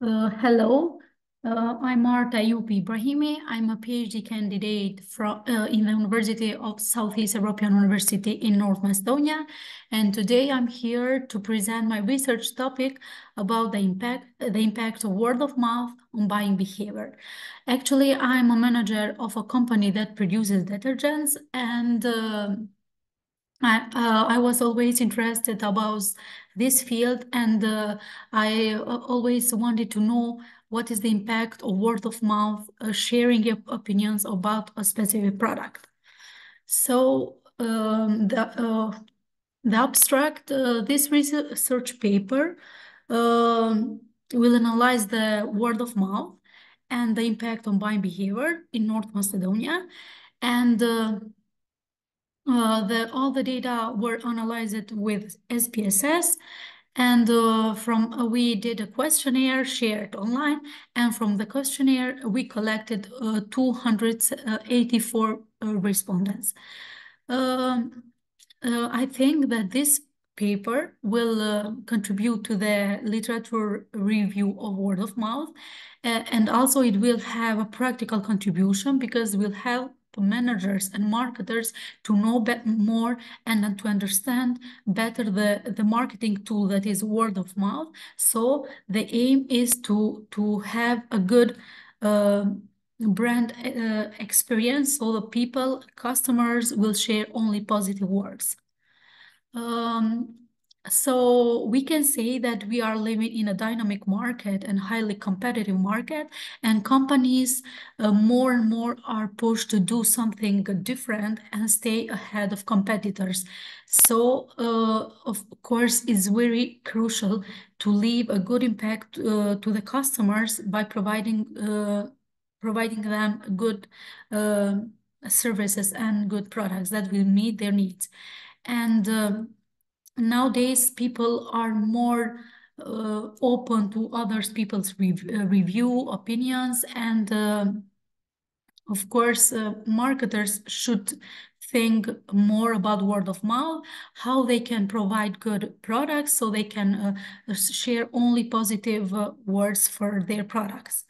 Hello, I'm Arta Ejupi Ibrahimi. I'm a PhD candidate in the University of Southeast European University in North Macedonia, and today I'm here to present my research topic about the impact of word of mouth on buying behavior. Actually, I'm a manager of a company that produces detergents, and I was always interested about this field, and I always wanted to know what is the impact of word of mouth, sharing your opinions about a specific product. So the abstract, this research paper will analyze the word of mouth and the impact on buying behavior in North Macedonia, and all the data were analyzed with SPSS, and we did a questionnaire shared online, and from the questionnaire we collected 284 respondents. I think that this paper will contribute to the literature review of word of mouth, and also it will have a practical contribution because we'll help managers and marketers to know more and to understand better the marketing tool that is word of mouth. So the aim is to have a good brand experience, so the customers will share only positive words. So we can say that we are living in a dynamic market and highly competitive market, and companies more and more are pushed to do something different and stay ahead of competitors. So of course, it's very crucial to leave a good impact to the customers by providing them good services and good products that will meet their needs. And nowadays, people are more open to others people's review opinions, and of course, marketers should think more about word of mouth, how they can provide good products so they can share only positive words for their products.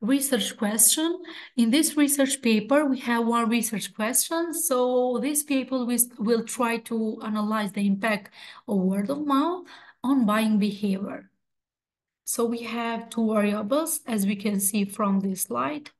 Research question. In this research paper, we have one research question. So this paper will try to analyze the impact of word of mouth on buying behavior. So we have two variables, as we can see from this slide.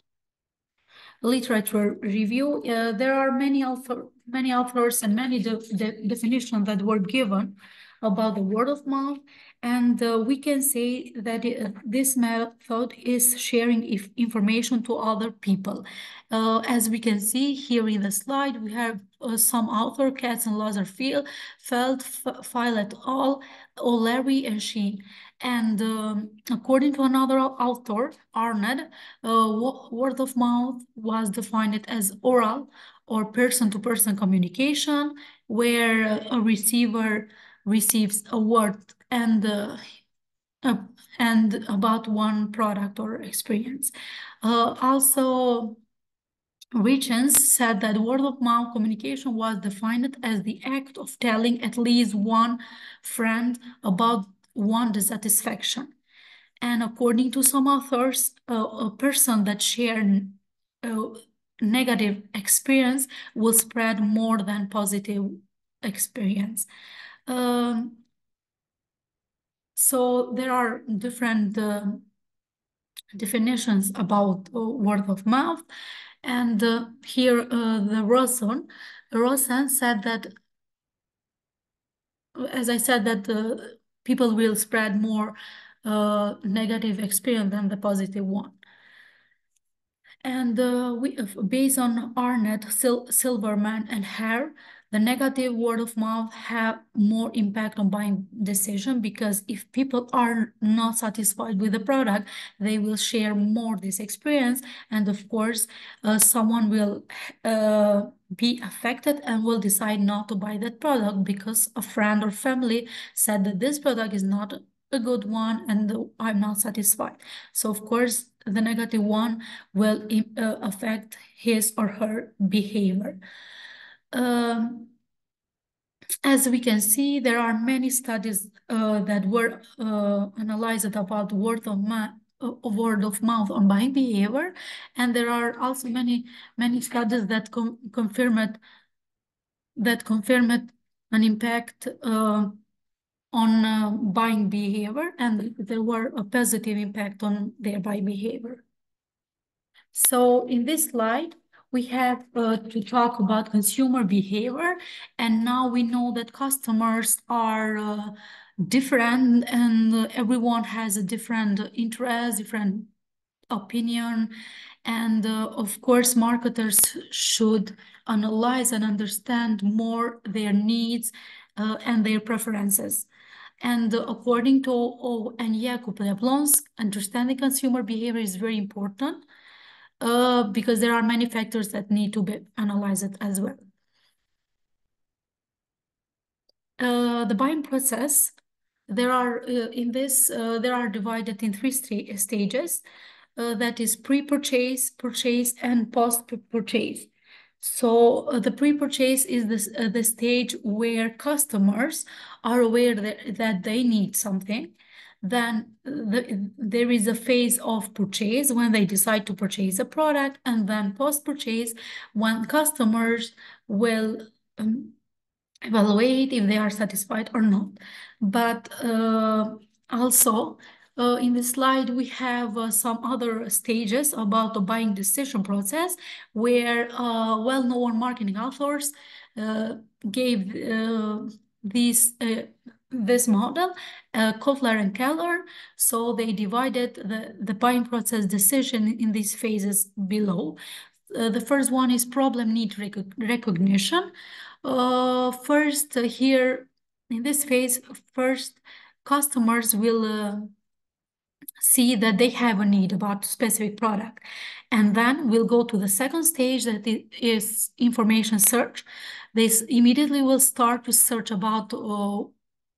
Literature review. There are many authors and many definitions that were given about the word of mouth, and we can say that this method is sharing information to other people. As we can see here in the slide, we have some author, Katz and Lazarfield, Feld, File et al., O'Leary and Sheen. And according to another author, Arnett, word of mouth was defined as oral or person-to-person communication, where a receiver receives a word and about one product or experience. Also, Richens said that word-of-mouth communication was defined as the act of telling at least one friend about one dissatisfaction. And according to some authors, a person that shares negative experience will spread more than positive experience. So there are different definitions about word of mouth. And here the Rosen said that, as I said, that people will spread more negative experience than the positive one. And based on Arnett, Silverman, and Hare, the negative word of mouth have more impact on buying decision, because if people are not satisfied with the product, they will share more this experience, and of course, someone will be affected and will decide not to buy that product because a friend or family said that this product is not a good one and I'm not satisfied. So of course, the negative one will affect his or her behavior. As we can see, there are many studies that were analyzed about word of mouth on buying behavior, and there are also many studies that confirmed an impact on buying behavior, and there were a positive impact on their buying behavior. So in this slide, we have to talk about consumer behavior, and now we know that customers are different, and everyone has a different interest, different opinion, and of course, marketers should analyze and understand more their needs and their preferences. And according to O and Jakub Leblon's, understanding consumer behavior is very important because there are many factors that need to be analyzed as well. The buying process, there are divided in three stages. That is pre-purchase, purchase, and post-purchase. So the pre-purchase is the stage where customers are aware that they need something. Then there is a phase of purchase when they decide to purchase a product, and then post-purchase when customers will evaluate if they are satisfied or not. But also in this slide, we have some other stages about the buying decision process where well-known marketing authors gave this model, Kotler and Keller. So they divided the buying process decision in these phases below. The first one is problem need recognition. First, here in this phase, first customers will see that they have a need about a specific product. And then we'll go to the second stage, that is information search. This immediately will start to search about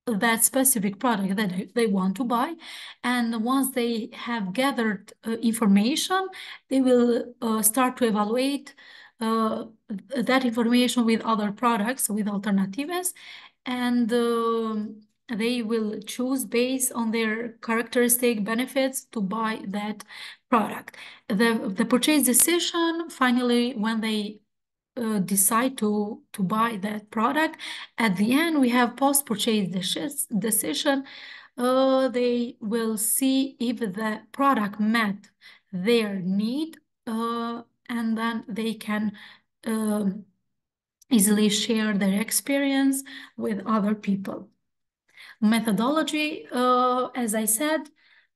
that specific product that they want to buy. And once they have gathered information, they will start to evaluate that information with other products, with alternatives. And they will choose based on their characteristic benefits to buy that product. The purchase decision, finally, when they decide to buy that product, at the end we have post-purchase decision. They will see if the product met their need, and then they can easily share their experience with other people. Methodology, as I said,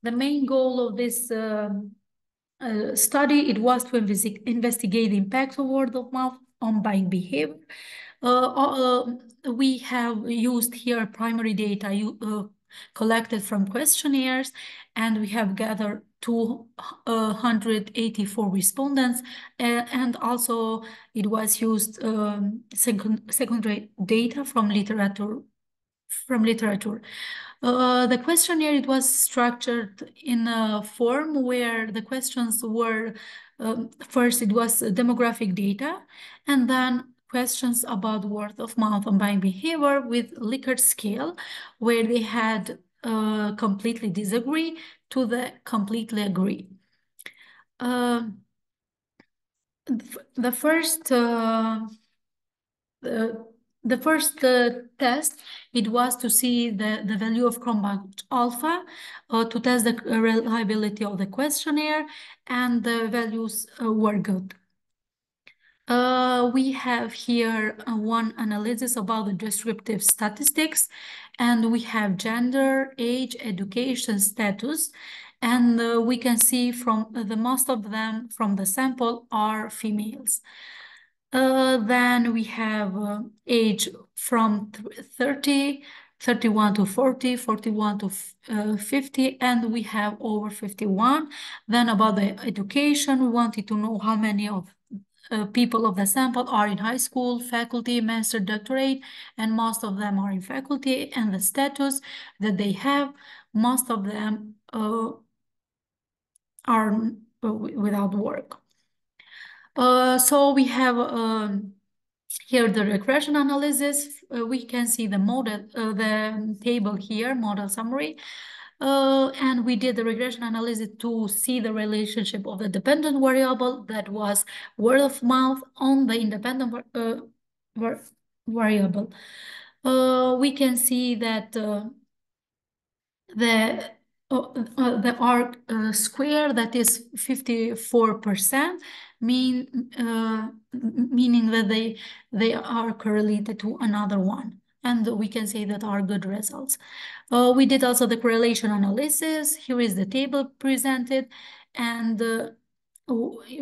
the main goal of this study, it was to investigate the impact of word of mouth on buying behavior. We have used here primary data collected from questionnaires, and we have gathered 284 respondents, and also it was used secondary data from literature. The questionnaire, it was structured in a form where the questions were, first it was demographic data, and then questions about word of mouth and buying behavior with Likert scale, where they had completely disagree to the completely agree. The first test, it was to see the value of Cronbach alpha, to test the reliability of the questionnaire, and the values were good. We have here one analysis about the descriptive statistics, and we have gender, age, education status, and we can see from the most of them from the sample are females. Then we have age from 30, 31 to 40, 41 to 50, and we have over 51. Then about the education, we wanted to know how many of people of the sample are in high school, faculty, master, doctorate, and most of them are in faculty, and the status that they have, most of them are without work. So we have Here, the regression analysis, we can see the model, the table here, model summary. And we did the regression analysis to see the relationship of the dependent variable, that was word of mouth, on the independent variable. We can see that the R square, that is 54%, meaning that they are correlated to another one, and we can say that are good results. We did also the correlation analysis. Here is the table presented, and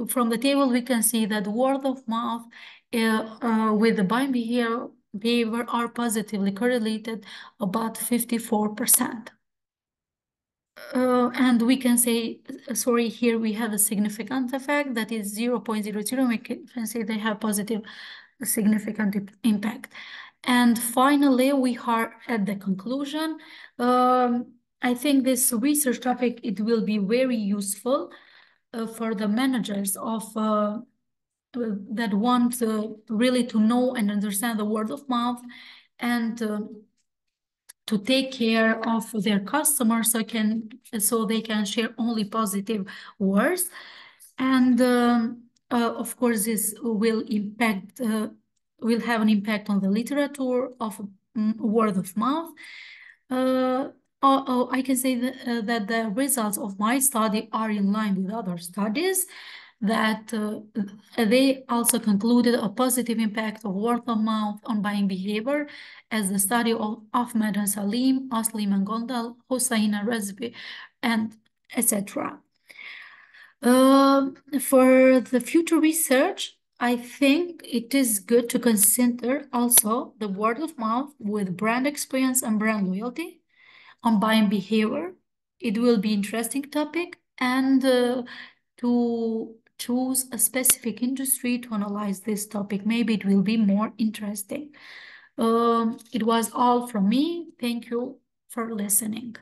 from the table we can see that word of mouth with the buying behavior are positively correlated, about 54%. And we can say, sorry, here we have a significant effect, that is 0.00. We can say they have positive significant impact. And finally, we are at the conclusion. I think this research topic, it will be very useful for the managers of that want really to know and understand the word of mouth, and to take care of their customers, so they can share only positive words. And of course, this will have an impact on the literature of word of mouth. I can say that the results of my study are in line with other studies, that they also concluded a positive impact of word of mouth on buying behavior, as the study of Ahmed and Salim, Aslim and Gondal, Hossein and Rezbi, and etc. For the future research, I think it is good to consider also the word of mouth with brand experience and brand loyalty on buying behavior. It will be interesting topic, and to choose a specific industry to analyze this topic, maybe it will be more interesting. It was all from me. Thank you for listening.